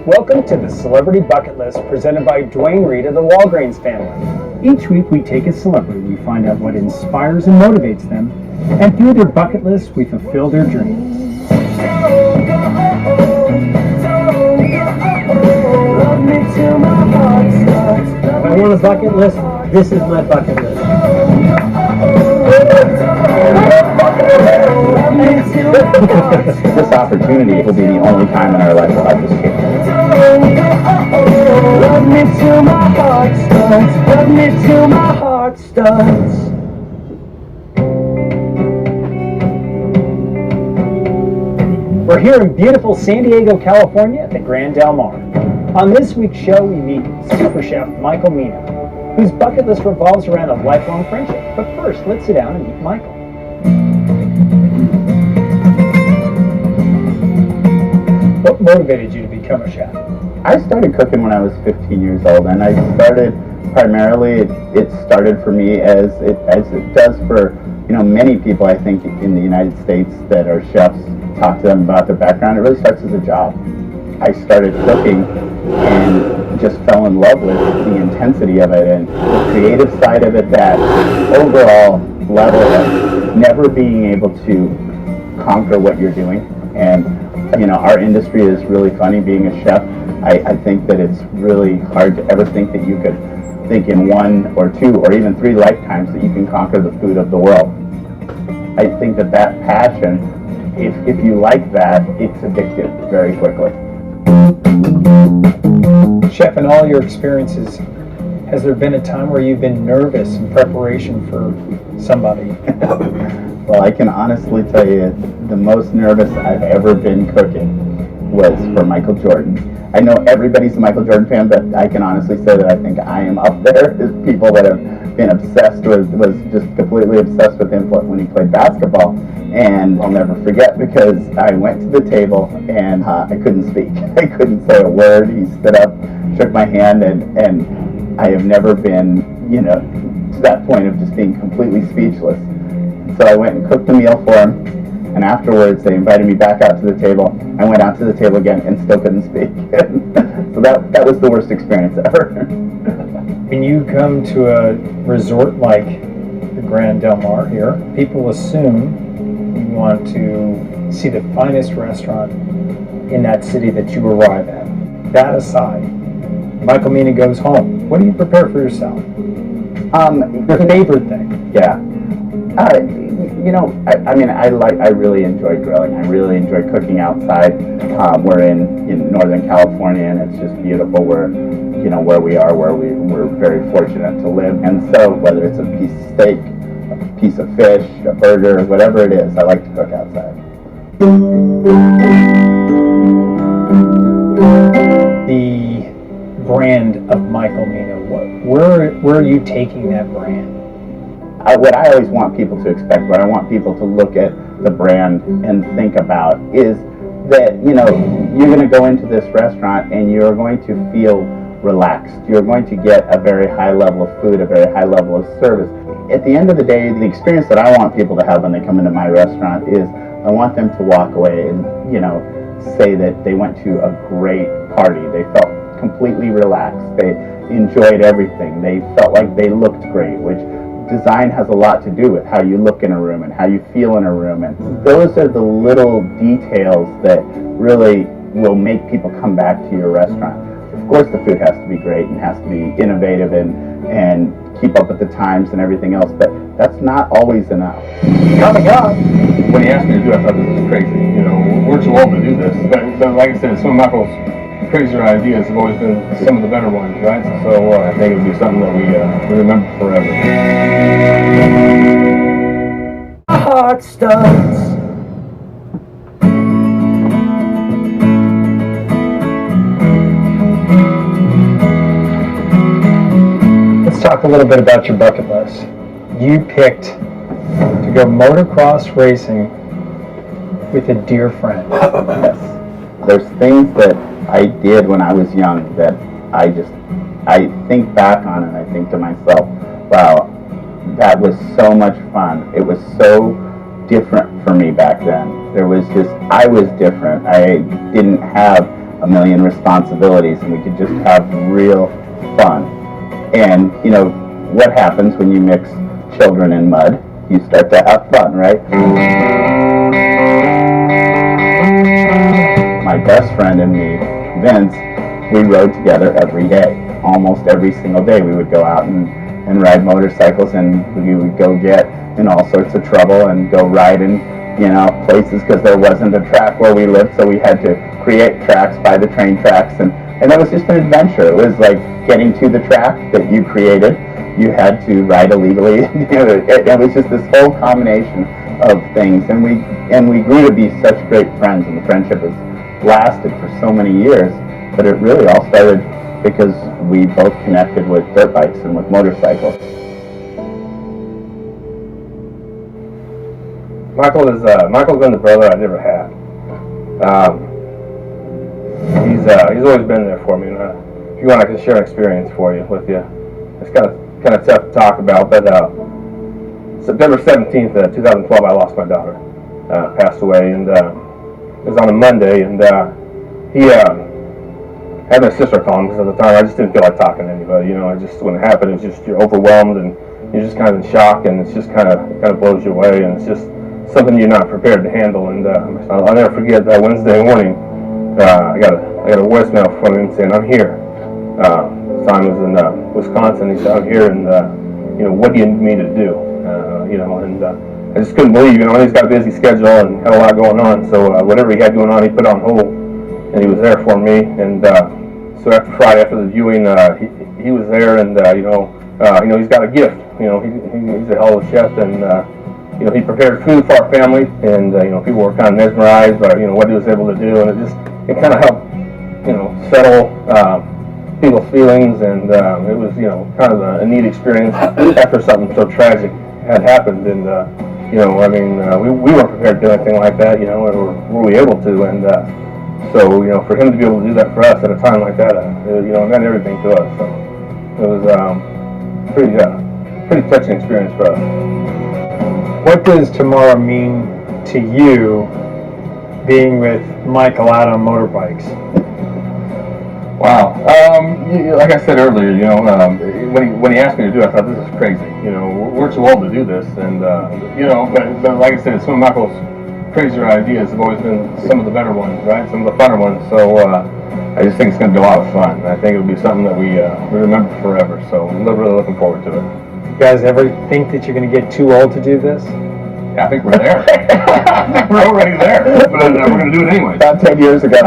Welcome to the Celebrity Bucket List presented by Dwayne Reed of the Walgreens family. Each week we take a celebrity, we find out what inspires and motivates them, and through their bucket list we fulfill their dreams. If I want a bucket list, this is my bucket list. This opportunity will be the only time in our life we'll have this kid. Love me till my heart starts. Love me till my heart starts. We're here in beautiful San Diego, California at the Grand Del Mar. On this week's show, we meet super chef Michael Mina, whose bucket list revolves around a lifelong friendship. But first, let's sit down and meet Michael. What motivated you to become a chef? I started cooking when I was 15 years old, and I started primarily, it started for me as it does for many people, I think, in the United States that are chefs. Talk to them about their background. It really starts as a job. I started cooking and just fell in love with the intensity of it and the creative side of it, that overall level of never being able to conquer what you're doing. And our industry is really funny being a chef. I think that it's really hard to ever think that you could think in 1 or 2 or even 3 lifetimes that you can conquer the food of the world. I think that passion, if you like that, it's addictive very quickly. Chef, in all your experiences, has there been a time where you've been nervous in preparation for somebody? Well, I can honestly tell you the most nervous I've ever been cooking was for Michael Jordan. I know everybody's a Michael Jordan fan, but I can honestly say that I think I am up there as people that have been obsessed with, was just completely obsessed with him when he played basketball. And I'll never forget, because I went to the table and I couldn't speak. I couldn't say a word. He stood up, shook my hand, and I have never been, to that point of just being completely speechless. So I went and cooked the meal for him, and afterwards they invited me back out to the table. I went out to the table again and still couldn't speak. So that was the worst experience ever. When you come to a resort like the Grand Del Mar here, people assume you want to see the finest restaurant in that city that you arrive at. That aside, Michael Mina goes home. What do you prepare for yourself? Your favorite thing? Yeah. I really enjoy grilling. I really enjoy cooking outside. We're in Northern California, and it's just beautiful where we are, where we're very fortunate to live. And so whether it's a piece of steak, a piece of fish, a burger, whatever it is, I like to cook outside. The brand of Michael Mina, where are you taking that brand? What I always want people to expect, what I want people to look at the brand and think about is that, you're going to go into this restaurant and you're going to feel relaxed. You're going to get a very high level of food, a very high level of service. At the end of the day, the experience that I want people to have when they come into my restaurant is I want them to walk away and, say that they went to a great party. They felt completely relaxed. They enjoyed everything. They felt like they looked great, which design has a lot to do with how you look in a room and how you feel in a room, and those are the little details that really will make people come back to your restaurant. Of course, the food has to be great and has to be innovative and keep up with the times and everything else, but that's not always enough. Coming up, when he asked me to do it, I thought this was crazy. We're too old to do this, but like I said, some of Michael's crazier ideas have always been some of the better ones, right? So I think it would be something that we remember forever. My heart starts. Let's talk a little bit about your bucket list. You picked to go motocross racing with a dear friend. Yes. There's things that I did when I was young that I think back on and I think to myself, wow, that was so much fun. It was so different for me back then. There was just, I was different. I didn't have a million responsibilities, and we could just have real fun. And, you know, what happens when you mix children and mud? You start to have fun, right? My best friend and me, Vince, we rode together every day. Almost every single day we would go out and ride motorcycles, and we would go get in all sorts of trouble and go ride in, you know, places because there wasn't a track where we lived, so we had to create tracks by the train tracks, and that was just an adventure. It was like getting to the track that you created. You had to ride illegally. It was just this whole combination of things, and we grew to be such great friends, and the friendship has lasted for so many years. But it really all started because we both connected with dirt bikes and with motorcycles. Michael's been the brother I never had. He's always been there for me, and if you want, I can share an experience with you. It's kind of tough to talk about, but September 17th, 2012, I lost my daughter. Passed away, and it was on a Monday, and he had my sister call him, because at the time I just didn't feel like talking to anybody. You know, when it happened, it was just, you're overwhelmed, and you're just kind of in shock, and it's just kind of blows you away, and it's just something you're not prepared to handle. And I'll never forget that Wednesday morning. I got a voicemail from him saying, "I'm here." Time was in Wisconsin. He said, "I'm here, and you know, what do you need me to do?" You know, and I just couldn't believe. You know, he's got a busy schedule and had a lot going on. So whatever he had going on, he put on hold, and he was there for me. And so after Friday, after the viewing, he was there, and you know, he's got a gift. You know, he's a hell of a chef, and you know, he prepared food for our family, and you know, people were kind of mesmerized by, you know, what he was able to do, and it kind of helped, you know, settle people's feelings, and it was, you know, kind of a neat experience after something so tragic had happened. And you know, I mean, we weren't prepared to do anything like that, you know, or were we able to? And so, you know, for him to be able to do that for us at a time like that, you know, it meant everything to us. So it was pretty touching experience for us. What does tomorrow mean to you, being with Michael out on motorbikes? Wow. Like I said earlier, you know, when he asked me to do it, I thought, this is crazy. You know, we're too old to do this, and you know, but like I said, some of Michael's crazier ideas have always been some of the better ones, right? Some of the funner ones. So I just think it's going to be a lot of fun. I think it'll be something that we remember forever. So I'm really looking forward to it. You guys ever think that you're going to get too old to do this? Yeah, I think we're there. I think we're already there, but we're going to do it anyway. About 10 years ago.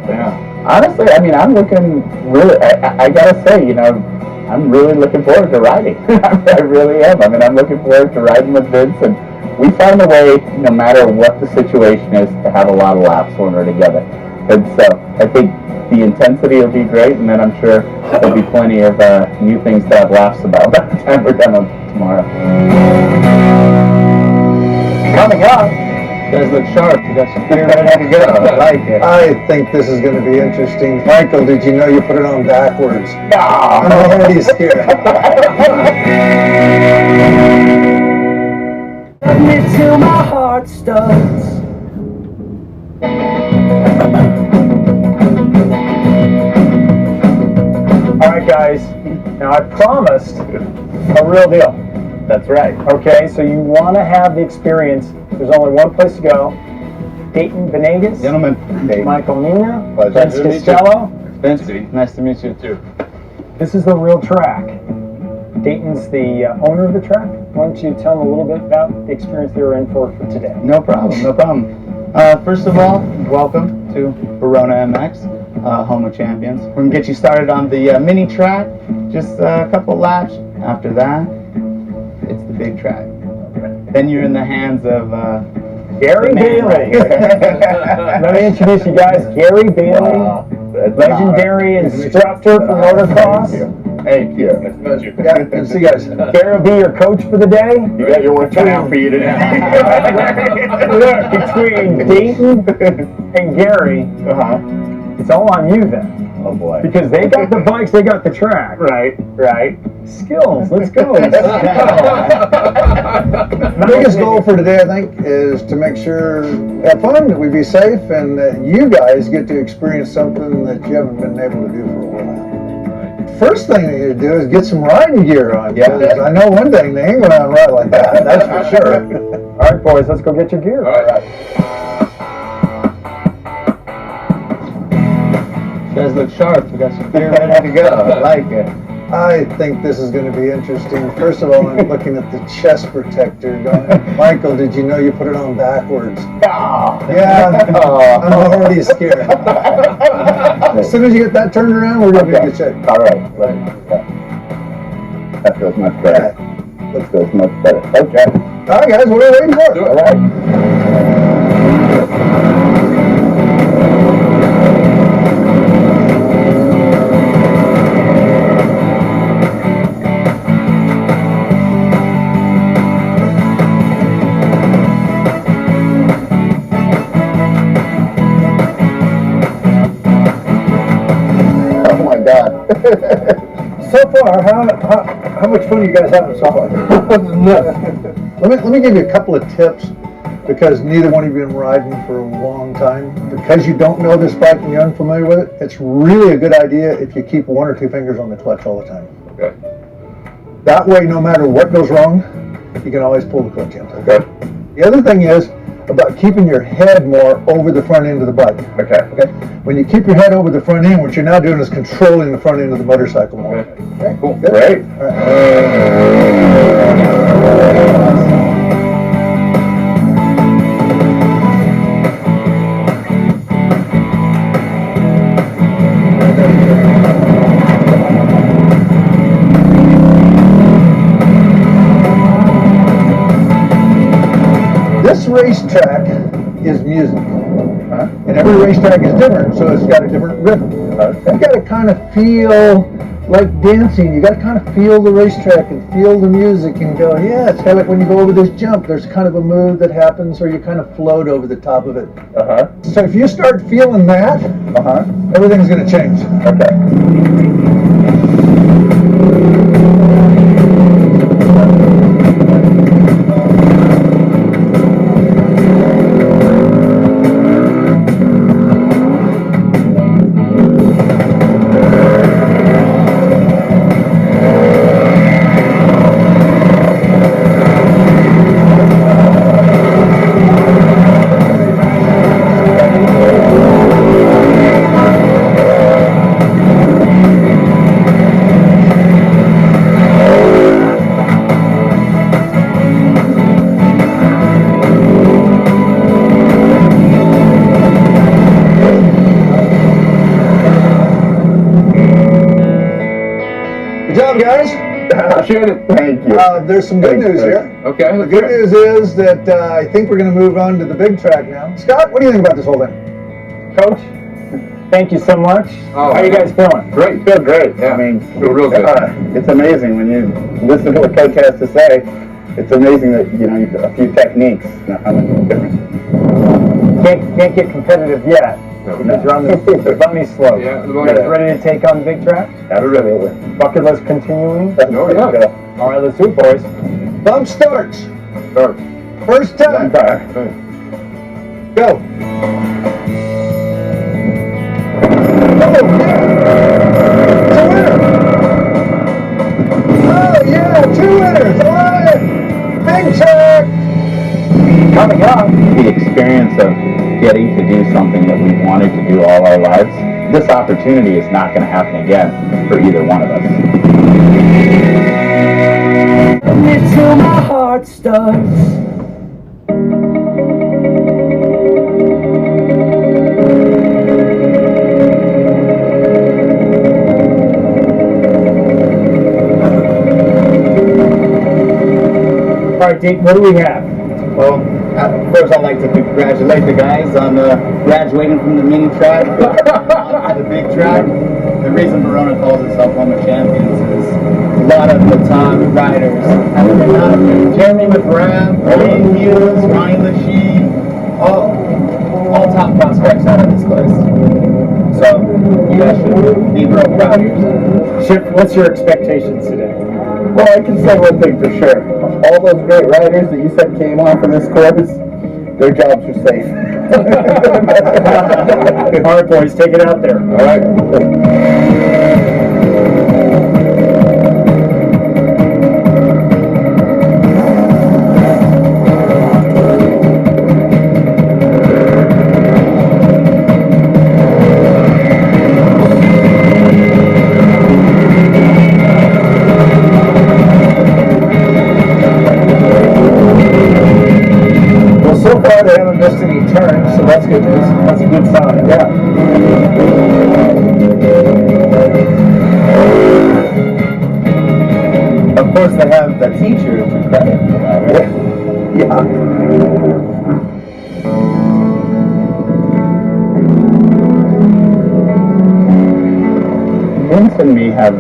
Yeah. Honestly, I mean, I'm looking really, I gotta say, you know, I'm really looking forward to riding. I really am. I mean, I'm looking forward to riding with Vince, and we find a way, no matter what the situation is, to have a lot of laughs when we're together. And so I think the intensity will be great, and then I'm sure there'll be plenty of new things to have laughs about by the time we're done tomorrow. Coming up, You guys look sharp. You got some beer ready to go. I like it. I think this is going to be interesting. Michael, did you know you put it on backwards? No! Oh, he's here. Love me till my heart stops. All right, guys. Now, I promised a real deal. That's right. Okay, so you want to have the experience. There's only one place to go. Dayton Venegas. Gentlemen, Michael Mina. Pleasure Vince to meet you. Costello. Vince, nice to meet you too. This is the real track. Dayton's the owner of the track. Why don't you tell them a little bit about the experience they were in for today? No problem, no problem. First of all, welcome to Verona MX, home of champions. We're going to get you started on the mini track, just a couple laps. After that, it's the big track. Then you're in the hands of Gary Bailey. Let me introduce you guys. Gary Bailey, legendary instructor for motocross. Thank you. Yeah, good to see you guys. Gary will be your coach for the day. You got your work cut out for you today. Look, between Dayton and Gary, it's all on you then. Oh boy. Because they got the bikes, they got the track. Right. Skills. Let's go. The biggest goal for today, I think, is to make sure, have fun, that we be safe, and that you guys get to experience something that you haven't been able to do for a while. First thing they need to do is get some riding gear on. Yeah. Because I know one thing, they ain't going to ride like that, that's for sure. All right, boys, let's go get your gear. All right. You guys look sharp. We got some gear ready to go. I like it. I think this is going to be interesting. First of all, I'm looking at the chest protector going, Michael, did you know you put it on backwards? Yeah, I'm already scared. As soon as you get that turned around, we're going to be in good shape. All right. That feels much better. That feels much better. Okay. All right, guys, what are we waiting for? Do it. All right. Oh my God. So far, how much fun are you guys having so far? Let me give you a couple of tips, because neither one of you have been riding for a long time. Because you don't know this bike and you're unfamiliar with it, it's really a good idea if you keep one or two fingers on the clutch all the time. Okay. That way, no matter what goes wrong, you can always pull the clutch in. Okay. The other thing is about keeping your head more over the front end of the bike. Okay. Okay? When you keep your head over the front end, what you're now doing is controlling the front end of the motorcycle more. Okay. Cool. Good? Great. All right. This racetrack is music, and every racetrack is different, so it's got a different rhythm. You got to kind of feel like dancing. You got to kind of feel the racetrack and feel the music and go, yeah, it's kind of like when you go over this jump, there's kind of a move that happens, or you kind of float over the top of it. So if you start feeling that, everything's going to change. Okay. Good job, guys. Appreciate it. Thank you. There's some good news here. Okay. The good news is that I think we're going to move on to the big track now. Scott, what do you think about this whole thing? Coach, thank you so much. Oh, How are you guys feeling? Great. Feel great. Yeah. I mean, Feel real good. It's amazing when you listen to what Coach has to say. It's amazing that a few techniques, how much different. Can't get competitive yet. Because you're on the bunny slope. Yeah, the You bunny. guys ready to take on the big track? Absolutely. Bucket list continuing? Oh, yeah. All right, let's do it, boys. Bump starts. Start. First time. Okay. Go. Oh, yeah, two winners. All right. Big track. Coming up. The experience of getting to do something that we've wanted to do all our lives, this opportunity is not going to happen again for either one of us. Till my heart starts. All right, Deke, what do we have? Well, first I'd like to congratulate the guys on graduating from the mini track onto the big track. The reason Verona calls itself home of champions is a lot of the top riders have been out of here. Jeremy McGrath, Wayne Hughes, Ryan Lachey, all top prospects out of this class. So you guys should be real proud of yourselves. Chip, what's your expectations today? Well, I can say one thing for sure. All those great riders that you said came off of this course, their jobs are safe. All right, boys, take it out there. All right. So far they haven't missed any turns, so that's good news. That's a good sign. Yeah. Of course, they have the teacher to credit for that, right? Yeah. Vince and me have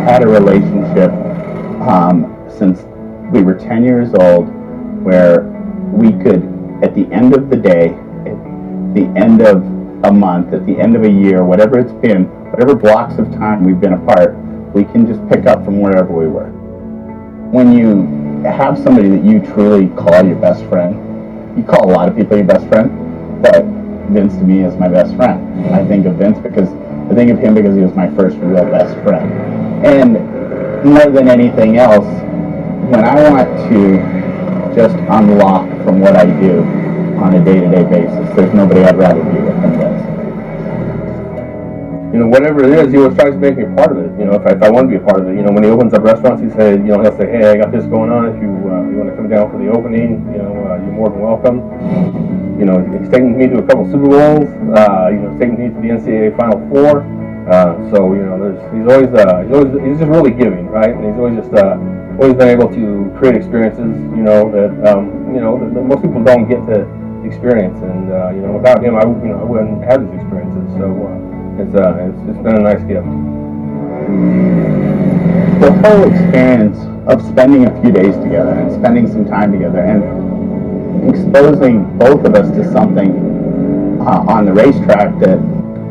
had a relationship since we were 10 years old, where we could, at the end of the day, at the end of a month, at the end of a year, whatever it's been, whatever blocks of time we've been apart, we can just pick up from wherever we were. When you have somebody that you truly call your best friend, you call a lot of people your best friend, but Vince to me is my best friend. I think of Vince because I think of him because he was my first real best friend. And more than anything else, when I want to just unlock from what I do on a day-to-day basis, there's nobody I'd rather be with than Vince. You know, whatever it is, he always tries to make me a part of it. You know, if I want to be a part of it, you know, when he opens up restaurants, he'll say, hey, I got this going on. If you want to come down for the opening, you're more than welcome. You know, he's taken me to a couple Super Bowls. He's taken me to the NCAA Final Four. So you know, he's just really giving, right? And he's always been able to create experiences, that most people don't get to experience. And without him, I wouldn't have these experiences. So it's been a nice gift. The whole experience of spending a few days together and spending some time together and exposing both of us to something on the racetrack that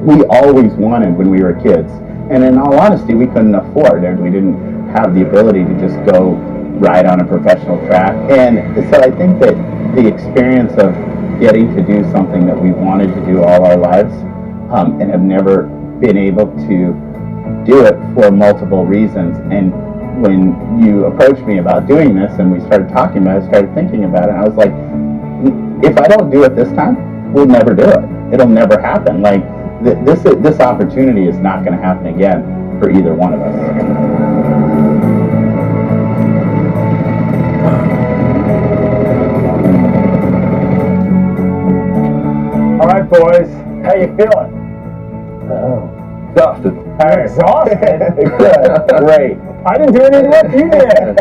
we always wanted when we were kids. And in all honesty, we couldn't afford it. We didn't have the ability to just go ride on a professional track. And so I think that the experience of getting to do something that we've wanted to do all our lives and have never been able to do it for multiple reasons. And when you approached me about doing this and we started talking about it, I started thinking about it, and I was like, if I don't do it this time, we'll never do it. It'll never happen. Like, this opportunity is not going to happen again for either one of us. All right, boys, how you feeling? Exhausted. Exhausted? Good. Great. I didn't do any work, you did.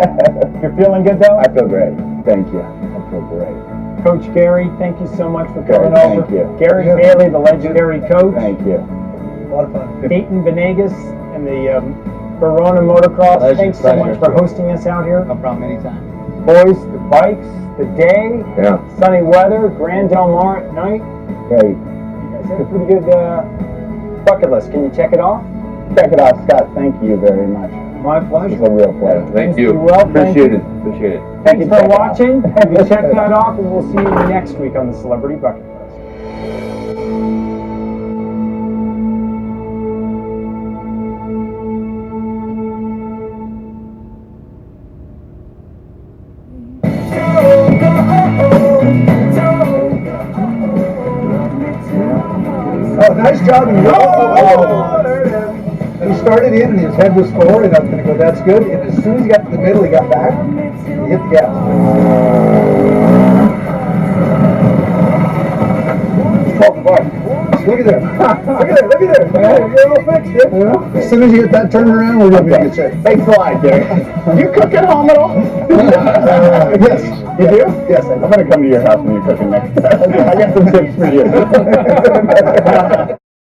You're feeling good, though? I feel great. Thank you. I feel great. Coach Gary, thank you so much for coming Thank over. you. Gary Bailey, the legendary coach. Thank you. A lot of fun. Peyton Venegas and the Verona Motocross. Thanks so much for hosting us out here. No problem, anytime. Boys, the bikes, the day, Yeah. sunny weather, Grand Del Mar at night. Great. You guys had a pretty good bucket list. Can you check it off? Check it out, Scott. Thank you very much. My It's pleasure. a real pleasure. Thank you. Be well, thank Appreciate you. it. Appreciate it. Thanks for Check it out. watching. You can check that off, and we'll see you next week on the Celebrity Bucket List. Oh, nice job. He started in and his head was forward, and I was going to go, that's good. And as soon as he got to the middle, he got back, he hit the gas. Look at there. Look at there. You're all fixed, dude. As soon as you hit that turnaround, we're going to be in good shape. Thanks a lot, Gary. You cook at home at all? Yes. You do? Yes, I I'm going to come to your house when you're cooking next time. I got some tips for you.